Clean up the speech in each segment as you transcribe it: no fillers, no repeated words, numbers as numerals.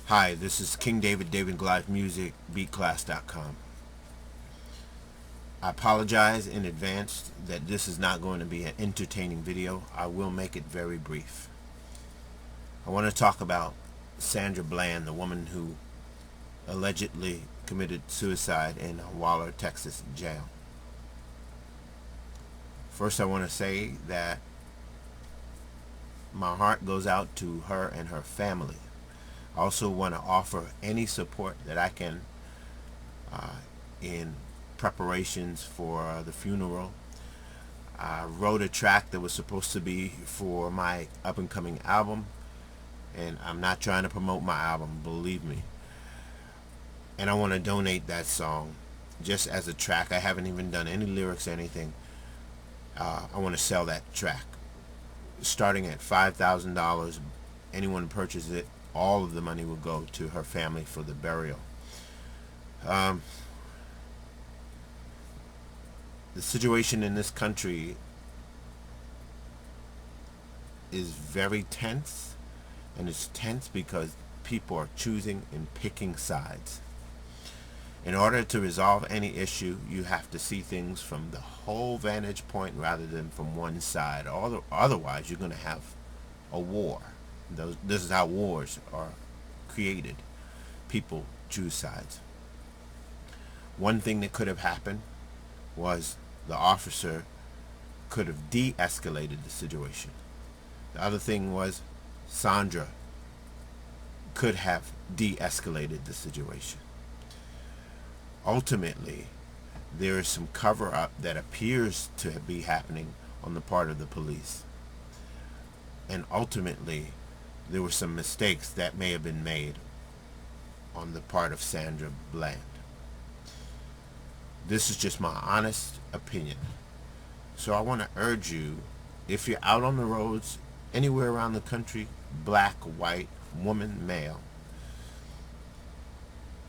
Hi, this is King David, David Goliath Music, beatclass.com. I apologize in advance that this is not going to be an entertaining video. I will make it very brief. I want to talk about Sandra Bland, the woman who allegedly committed suicide in Waller, Texas jail. First, I want to say that my heart goes out to her and her family. I also want to offer any support that I can in preparations for the funeral. I wrote a track that was supposed to be for my up-and-coming album, and I'm not trying to promote my album, believe me. And I want to donate that song just as a track. I haven't even done any lyrics or anything. I want to sell that track starting at $5,000. Anyone who purchases it, all of the money will go to her family for the burial. The situation in this country is very tense, and it's tense because people are choosing and picking sides. In order to resolve any issue, you have to see things from the whole vantage point rather than from one side. Otherwise, you're going to have a war. This is how wars are created. People choose sides. One thing that could have happened was the officer could have de-escalated the situation. The other thing was Sandra could have de-escalated the situation. Ultimately, there is some cover-up that appears to be happening on the part of the police. And ultimately, there were some mistakes that may have been made on the part of Sandra Bland. This is just my honest opinion. So I want to urge you, if you're out on the roads, anywhere around the country, black, white, woman, male,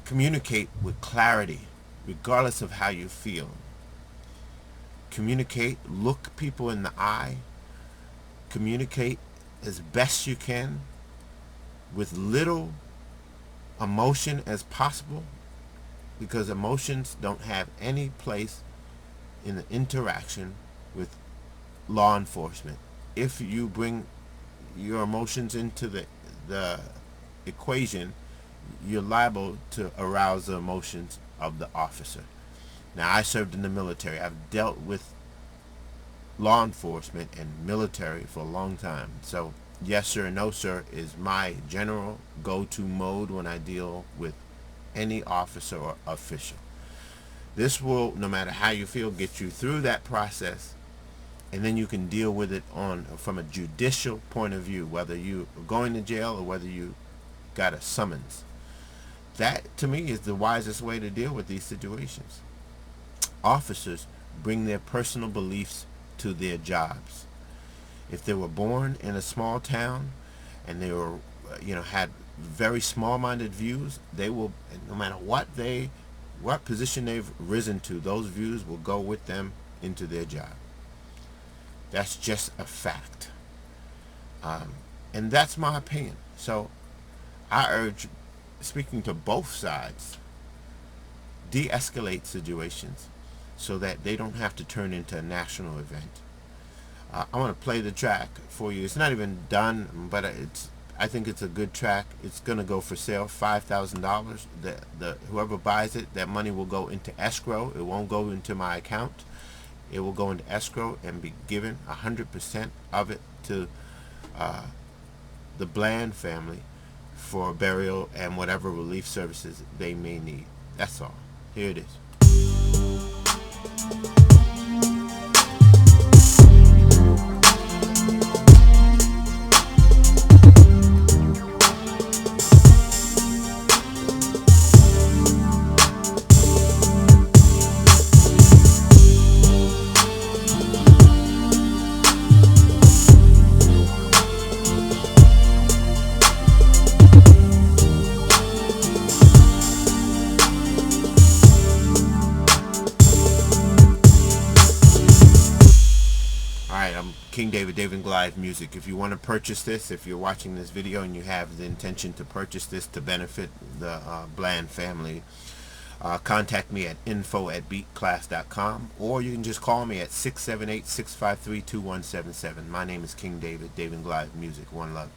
communicate with clarity, regardless of how you feel. Communicate, look people in the eye, communicate as best you can with little emotion as possible, because emotions don't have any place in the interaction with law enforcement. If you bring your emotions into the equation, you're liable to arouse the emotions of the officer. Now, I served in the military. I've dealt with law enforcement and military for a long time. So yes sir and no sir is my general go-to mode when I deal with any officer or official. This will, no matter how you feel, get you through that process, and then you can deal with it from a judicial point of view, whether you are going to jail or whether you got a summons. That, to me, is the wisest way to deal with these situations. Officers bring their personal beliefs to their jobs. If they were born in a small town and they were, had very small-minded views, they will, no matter what position they've risen to, those views will go with them into their job. That's just a fact. And that's my opinion. So I urge, speaking to both sides, de-escalate situations so that they don't have to turn into a national event. I want to play the track for you. It's not even done, but I think it's a good track. It's going to go for sale, $5,000. Whoever buys it, that money will go into escrow. It won't go into my account. It will go into escrow and be given 100% of it to the Bland family for burial and whatever relief services they may need. That's all. Here it is. King David, David and Goliath Music. If you want to purchase this, if you're watching this video and you have the intention to purchase this to benefit the Bland family, contact me at info@beatclass.com, or you can just call me at 678-653-2177. My name is King David, David and Goliath Music. One love.